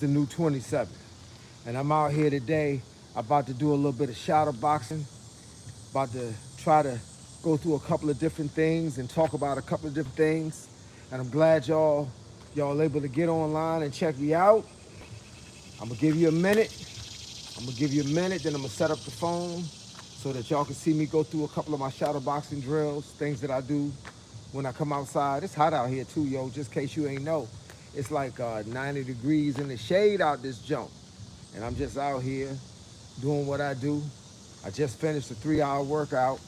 the new 27. And I'm out here today about to do a little bit of shadow boxing, about to try to go through a couple of different things and talk about a couple of different things. And I'm glad y'all able to get online and check me out. I'm gonna give you a minute. I'm gonna give you a minute, then I'm gonna set up the phone so that y'all can see me go through a couple of my shadow boxing drills, things that I do when I come outside. It's hot out here too, yo, just in case you ain't know. It's like 90 degrees in the shade out this jump. And I'm just out here doing what I do. I just finished a 3-hour workout.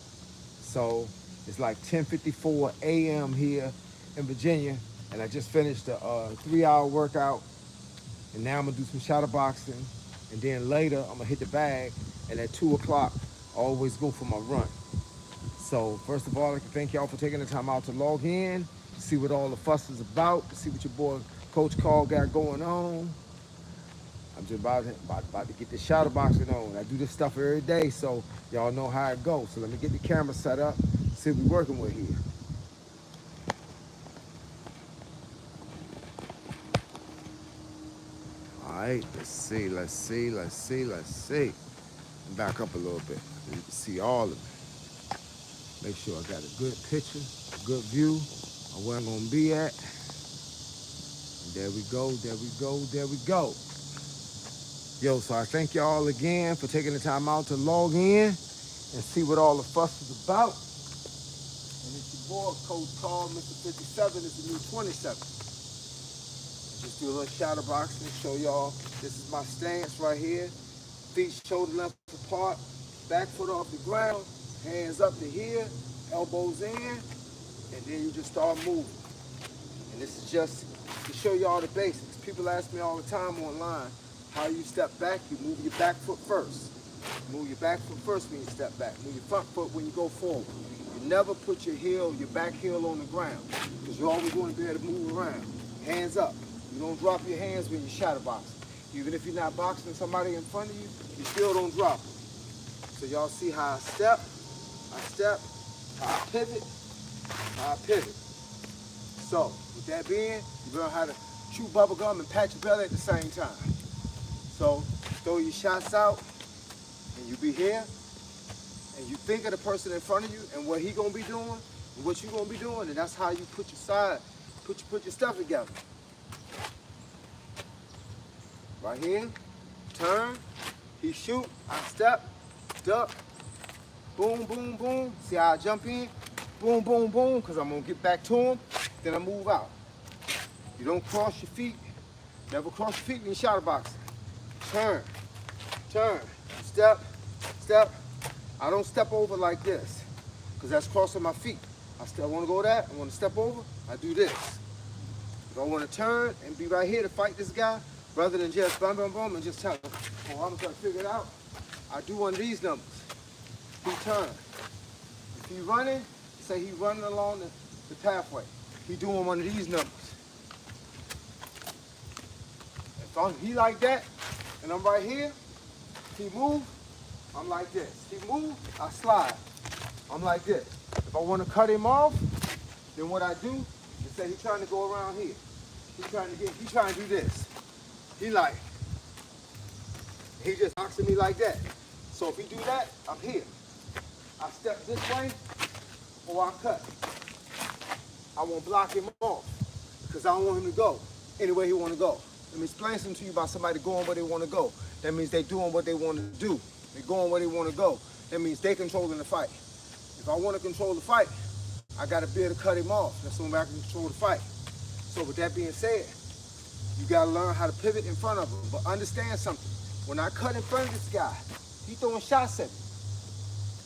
So it's like 10:54 a.m. here in Virginia. And I just finished a 3-hour workout. And now I'm gonna do some shadow boxing. And then later I'm gonna hit the bag. And at 2 o'clock, I always go for my run. So first of all, I'd like to thank y'all for taking the time out to log in, to see what all the fuss is about, to see what your boy Coach Carl got going on. I'm just about to get this shadow boxing on. I do this stuff every day, so y'all know how it goes. So let me get the camera set up, see what we're working with here. All right, let's see. Back up a little bit so you can see all of it. Make sure I got a good picture, a good view of where I'm gonna be at. And there we go. Yo, so I thank y'all again for taking the time out to log in and see what all the fuss is about. And it's your boy, Coach Carl, Mr. 57 is the new 27. Just do a little shadow boxing and show y'all this is my stance right here. Feet shoulder length apart, back foot off the ground, hands up to here, elbows in, and then you just start moving. And this is just to show y'all the basics. People ask me all the time online, how you step back, you move your back foot first. Move your back foot first when you step back. Move your front foot when you go forward. You never put your back heel on the ground, because you're always going to be able to move around. Hands up. You don't drop your hands when you shadow boxing. Even if you're not boxing somebody in front of you, you still don't drop them. So y'all see how I step, how I pivot. So, with that being, you learn how to chew bubble gum and pat your belly at the same time. So, throw your shots out, and you be here, and you think of the person in front of you and what he gonna be doing, and what you gonna be doing, and that's how you put your stuff together. Right here, turn, he shoot, I step, duck, boom, boom, boom. See how I jump in? Boom, boom, boom, because I'm going to get back to him, then I move out. You don't cross your feet. Never cross your feet when you shadow boxing. Turn, step. I don't step over like this, because that's crossing my feet. I still want to go that, I want to step over, I do this. If I want to turn and be right here to fight this guy, rather than just boom, boom, boom, and just tell him, oh, I'm trying to figure it out, I do one of these numbers. He turn. If he running, say he running along the pathway. He doing one of these numbers. If he like that, and I'm right here, he move, I'm like this. He move, I slide. I'm like this. If I want to cut him off, then what I do is say he's trying to go around here. He's trying to do this. He just boxing me like that. So if he do that, I'm here. I step this way, or I cut. I won't block him off, because I don't want him to go anywhere he want to go. Let me explain something to you about somebody going where they want to go. That means they doing what they want to do. They going where they want to go. That means they controlling the fight. If I want to control the fight, I got to be able to cut him off. That's the only way I can control the fight. So with that being said, you got to learn how to pivot in front of him. But understand something. When I cut in front of this guy, he throwing shots at me.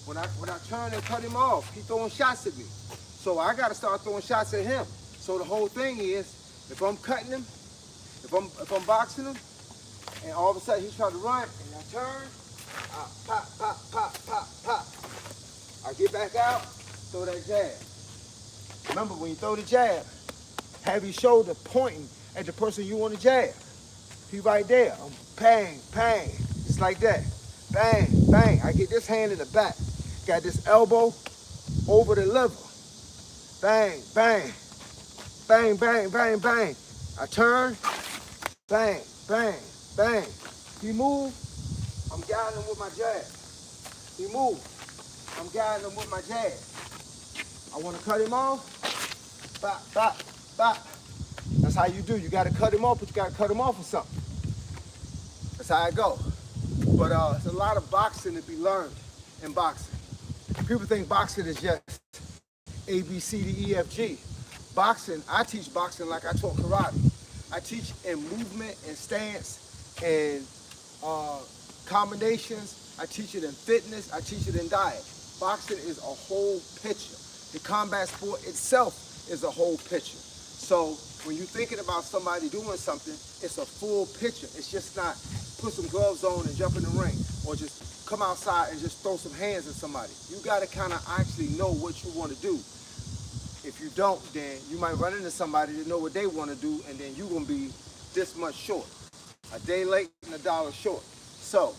When I turn and cut him off, he throwing shots at me. So I got to start throwing shots at him. So the whole thing is, if I'm cutting him, if I'm boxing him, and all of a sudden he's trying to run, and I turn, I pop. I get back out, throw that jab. Remember, when you throw the jab, have your shoulder pointing at the person you want to jab. He right there. Bang, just like that. Bang. I get this hand in the back. Got this elbow over the liver. Bang. I turn, bang. bang, bang. He move, I'm guiding him with my jab. He move, I'm guiding him with my jab. I want to cut him off, bop, bop, bop. That's how you do. You got to cut him off, but you got to cut him off with something. That's how I go. But there's a lot of boxing to be learned in boxing. People think boxing is just A, B, C, D, E, F, G. Boxing, I teach boxing like I taught karate. I teach in movement and stance and combinations. I teach it in fitness. I teach it in diet. Boxing is a whole picture. The combat sport itself is a whole picture. So when you're thinking about somebody doing something, it's a full picture. It's just not put some gloves on and jump in the ring or just come outside and just throw some hands at somebody. You got to kind of actually know what you want to do. If you don't, then you might run into somebody that know what they want to do, and then you're going to be this much short. A day late and $1 short. So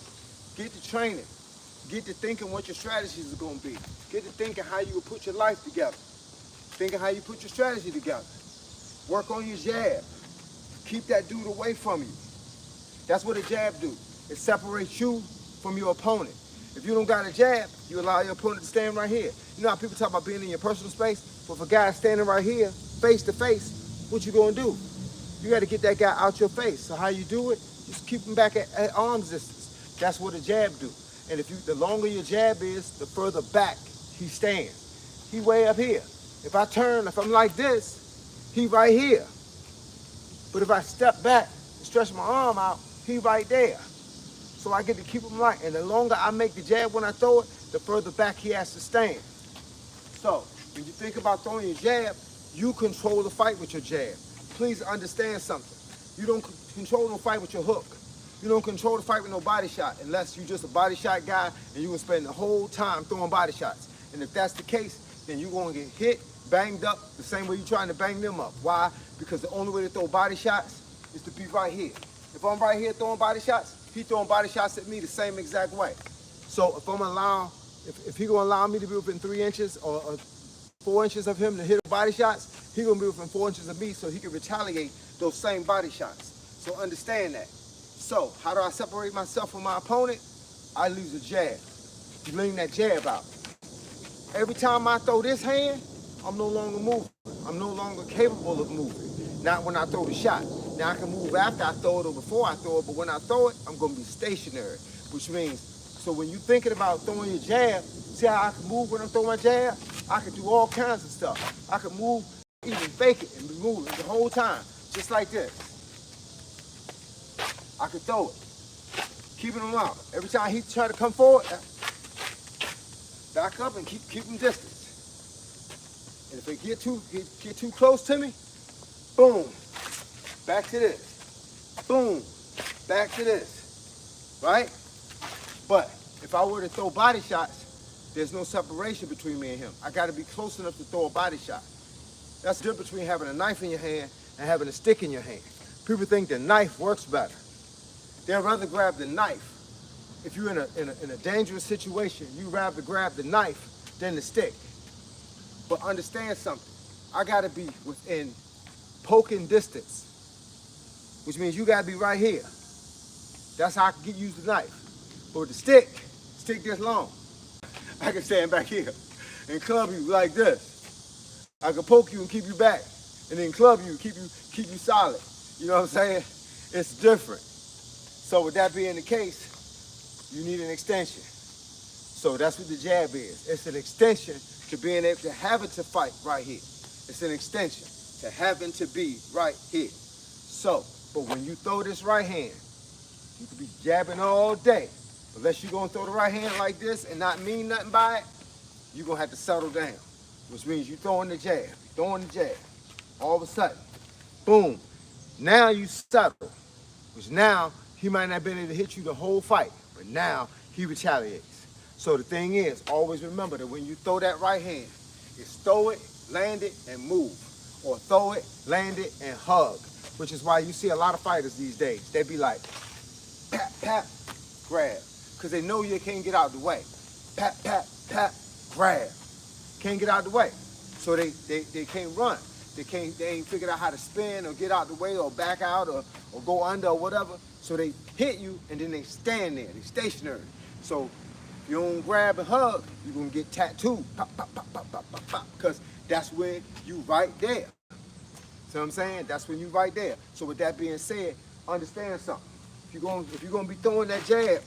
get to training. Get to thinking what your strategies are going to be. Get to thinking how you will put your life together. Thinking how you put your strategy together. Work on your jab. Keep that dude away from you. That's what a jab do. It separates you from your opponent. If you don't got a jab, you allow your opponent to stand right here. You know how people talk about being in your personal space? But if a guy standing right here, face to face, what you gonna do? You gotta get that guy out your face. So how you do it? Just keep him back at arm's distance. That's what a jab do. And the longer your jab is, the further back he stands. He way up here. If I turn, if I'm like this, he right here. But if I step back and stretch my arm out, he right there. So I get to keep him light. And the longer I make the jab when I throw it, the further back he has to stand. So when you think about throwing your jab, you control the fight with your jab. Please understand something. You don't control the fight with your hook. You don't control the fight with no body shot unless you're just a body shot guy and you can spend the whole time throwing body shots. And if that's the case, then you're going to get hit, banged up the same way you're trying to bang them up. Why? Because the only way to throw body shots is to be right here. If I'm right here throwing body shots, he throwing body shots at me the same exact way. So if I'm allowed, if he gonna allow me to be within 3 inches or 4 inches of him to hit body shots, he gonna be within 4 inches of me so he can retaliate those same body shots. So understand that. So how do I separate myself from my opponent? I lose a jab. You lean that jab out. Every time I throw this hand, I'm no longer moving. I'm no longer capable of moving. Not when I throw the shot. Now I can move after I throw it or before I throw it, but when I throw it, I'm gonna be stationary, which means, so when you're thinking about throwing your jab, see how I can move when I'm throwing my jab? I can do all kinds of stuff. I can move, even fake it and be moving the whole time, just like this. I can throw it, keeping him out. Every time he try to come forward, back up and keep him distance. And if they get too close to me, boom, back to this. Boom, back to this, right? But if I were to throw body shots, there's no separation between me and him. I gotta be close enough to throw a body shot. That's the difference between having a knife in your hand and having a stick in your hand. People think the knife works better. They'd rather grab the knife. If you're in a dangerous situation, you'd rather grab the knife than the stick. But understand something. I gotta be within poking distance, which means you gotta be right here. That's how I can use the knife. But with the stick this long. I can stand back here and club you like this. I can poke you and keep you back, and then club you, keep you solid. You know what I'm saying? It's different. So with that being the case, you need an extension. So that's what the jab is. It's an extension to being able to having to fight right here. It's an extension to having to be right here. So, but when you throw this right hand, you could be jabbing all day. Unless you're gonna throw the right hand like this and not mean nothing by it, you're gonna have to settle down. Which means you're throwing the jab, All of a sudden, boom. Now you settle. Which now, he might not have been able to hit you the whole fight, but now he retaliates. So the thing is, always remember that when you throw that right hand, it's throw it, land it, and move. Or throw it, land it, and hug. Which is why you see a lot of fighters these days. They be like, pat, pat, grab. Because they know you can't get out the way. Pat, pat, pat, grab. Can't get out the way. So they can't run. They ain't figured out how to spin or get out the way or back out or go under or whatever. So they hit you and then they stand there. They stationary. So if you don't grab and hug, you're gonna get tattooed. Pop, pop, pop, pop, pop, pop, pop. Because that's when you right there. See what I'm saying? That's when you right there. So with that being said, understand something. If you're gonna be throwing that jab,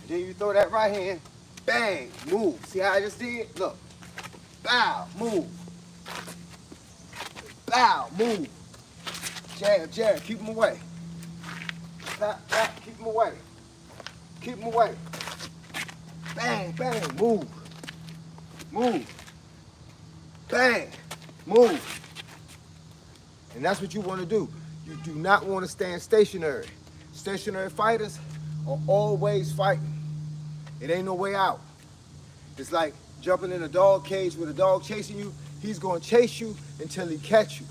then you throw that right hand, bang, move. See how I just did? Look. Bow, move. Bow, move. Jab, jab, keep them away. Tap, tap, keep them away. Keep them away. Bang, bang, move. Move. Bang, move. And that's what you want to do. You do not want to stand stationary. Stationary fighters are always fighting. It ain't no way out. It's like jumping in a dog cage with a dog chasing you. He's going to chase you until he catch you.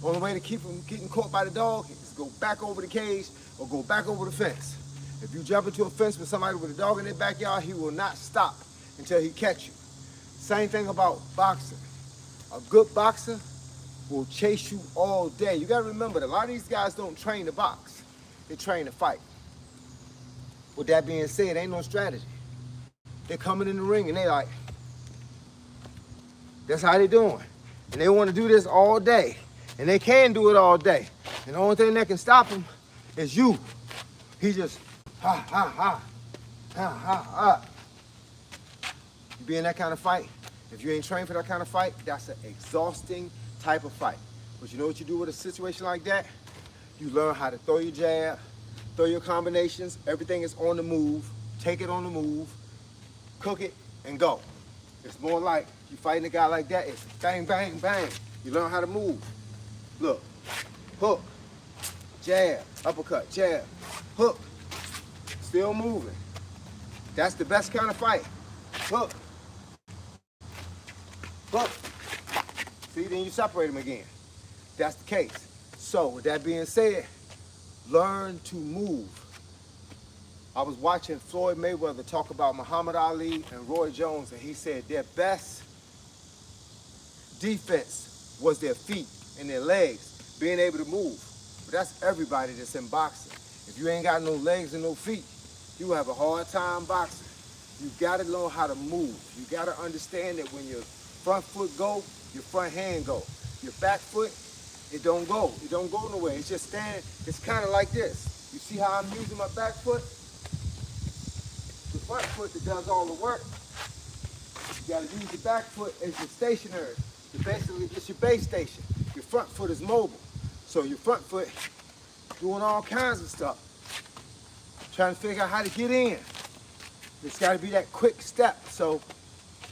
Only way to keep him getting caught by the dog is go back over the cage or go back over the fence. If you jump into a fence with somebody with a dog in their backyard, he will not stop until he catch you. Same thing about boxing. A good boxer will chase you all day. You got to remember that a lot of these guys don't train to box. They train to fight. With that being said, ain't no strategy. They're coming in the ring and they like, that's how they doing. And they want to do this all day. And they can do it all day. And the only thing that can stop them is you. He just, ha, ha, ha, ha, ha, ha. You be in that kind of fight, if you ain't trained for that kind of fight, that's an exhausting type of fight. But you know what you do with a situation like that? You learn how to throw your jab, throw your combinations, everything is on the move, take it on the move, cook it, and go. It's more like you fighting a guy like that, it's bang, bang, bang. You learn how to move. Look, hook, jab, uppercut, jab, hook, still moving. That's the best kind of fight. Hook, hook. See, then you separate them again. That's the case. So with that being said, learn to move. I was watching Floyd Mayweather talk about Muhammad Ali and Roy Jones, and he said their best defense was their feet and their legs, being able to move. But that's everybody that's in boxing. If you ain't got no legs and no feet, you have a hard time boxing. You gotta learn how to move. You gotta understand that when your front foot go, your front hand go. Your back foot, it don't go. It don't go nowhere. It's just standing. It's kind of like this. You see how I'm using my back foot? The front foot that does all the work. You gotta use the back foot as your stationary. Basically, it's your base station. Your front foot is mobile. So your front foot doing all kinds of stuff. Trying to figure out how to get in. It's gotta be that quick step. So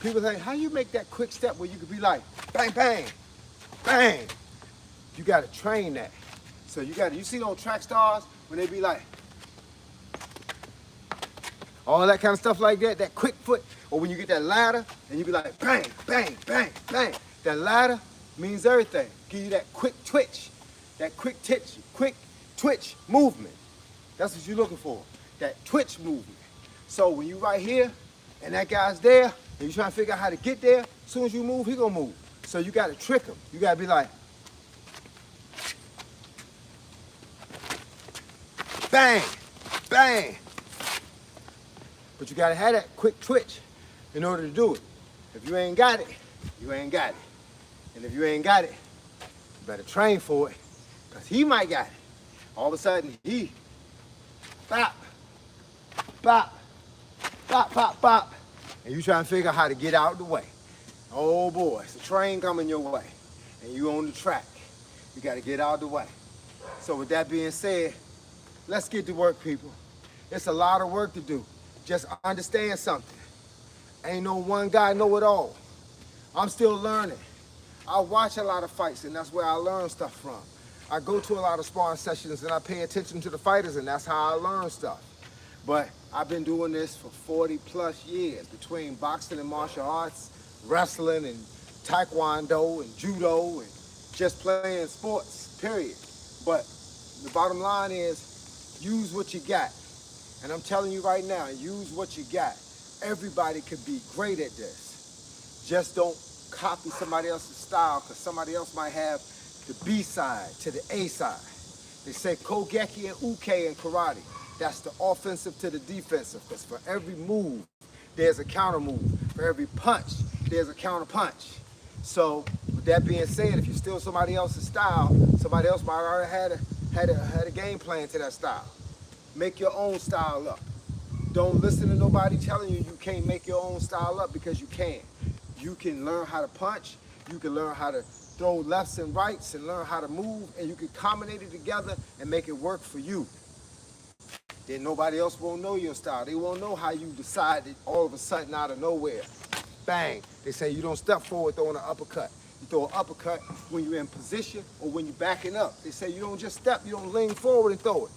people think, how you make that quick step where you could be like, bang, bang, bang. You gotta train that. So you see those track stars when they be like, all that kind of stuff like that, that quick foot, or when you get that ladder and you be like, bang, bang, bang, bang. That ladder means everything. Give you that quick twitch movement. That's what you're looking for, that twitch movement. So when you right here and that guy's there and you trying to figure out how to get there, as soon as you move, he gonna move. So you gotta trick him. You gotta be like, bang, bang. But you gotta have that quick twitch in order to do it. If you ain't got it, you ain't got it. And if you ain't got it, you better train for it, because he might got it. All of a sudden, he, bop, bop, bop, bop, bop, and you trying to figure out how to get out of the way. Oh boy, it's a train coming your way, and you on the track. You gotta get out of the way. So with that being said, let's get to work, people. It's a lot of work to do. Just understand something. Ain't no one guy know it all. I'm still learning. I watch a lot of fights, and that's where I learn stuff from. I go to a lot of sparring sessions, and I pay attention to the fighters, and that's how I learn stuff. But I've been doing this for 40 plus years, between boxing and martial arts, wrestling and taekwondo and judo, and just playing sports, period. But the bottom line is, use what you got. And I'm telling you right now, use what you got. Everybody could be great at this. Just don't copy somebody else's style because somebody else might have the B side to the A side. They say Kogeki and Uke in karate. That's the offensive to the defensive because for every move, there's a counter move. For every punch, there's a counter punch. So with that being said, if you steal somebody else's style, somebody else might already had a game plan to that style. Make your own style up. Don't listen to nobody telling you can't make your own style up because you can. You can learn how to punch. You can learn how to throw lefts and rights and learn how to move, and you can combine it together and make it work for you. Then nobody else won't know your style. They won't know how you decided all of a sudden out of nowhere. Bang. They say you don't step forward throwing an uppercut. You throw an uppercut when you're in position or when you're backing up. They say you don't just step, you don't lean forward and throw it.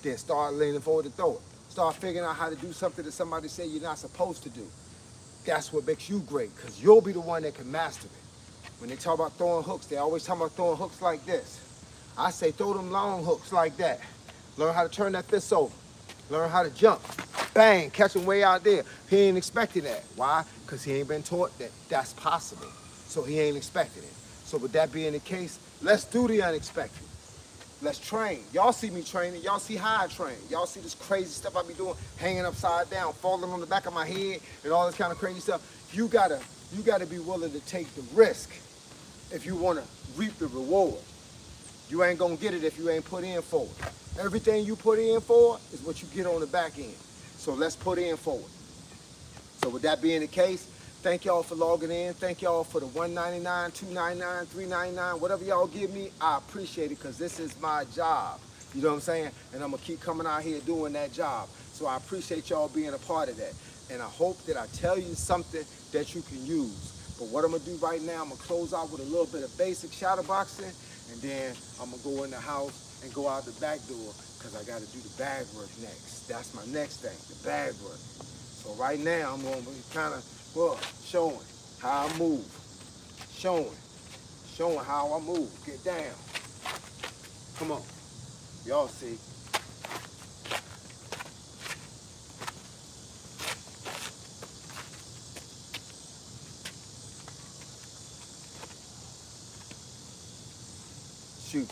Then start leaning forward and throw it. Start figuring out how to do something that somebody say you're not supposed to do. That's what makes you great, because you'll be the one that can master it. When they talk about throwing hooks, they always talk about throwing hooks like this. I say throw them long hooks like that. Learn how to turn that fist over. Learn how to jump. Bang, catch him way out there. He ain't expecting that. Why? Because he ain't been taught that that's possible. So he ain't expecting it. So with that being the case, let's do the unexpected. Let's train. Y'all see me training. Y'all see how I train. Y'all see this crazy stuff I be doing, hanging upside down, falling on the back of my head, and all this kind of crazy stuff. You gotta be willing to take the risk if you wanna reap the reward. You ain't gonna get it if you ain't put in for it. Everything you put in for is what you get on the back end. So let's put in for it. So with that being the case, thank y'all for logging in. Thank y'all for the $1.99, $2.99, $3.99, whatever y'all give me. I appreciate it because this is my job. You know what I'm saying? And I'm going to keep coming out here doing that job. So I appreciate y'all being a part of that. And I hope that I tell you something that you can use. But what I'm going to do right now, I'm going to close out with a little bit of basic shadowboxing. And then I'm going to go in the house and go out the back door because I got to do the bag work next. That's my next thing, the bag work. So right now, I'm going to be kind of, well, showing how I move. Showing how I move. Get down. Come on. Y'all see. Shoot.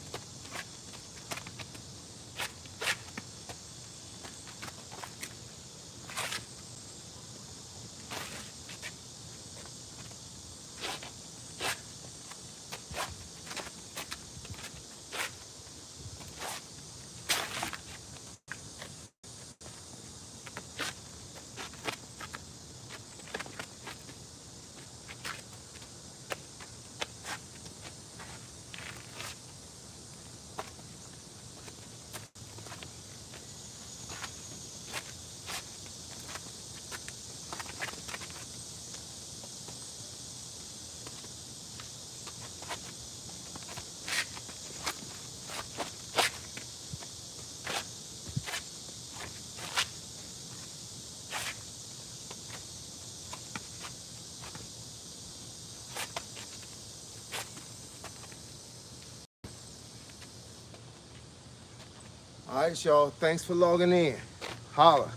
All right, y'all. Thanks for logging in. Holla.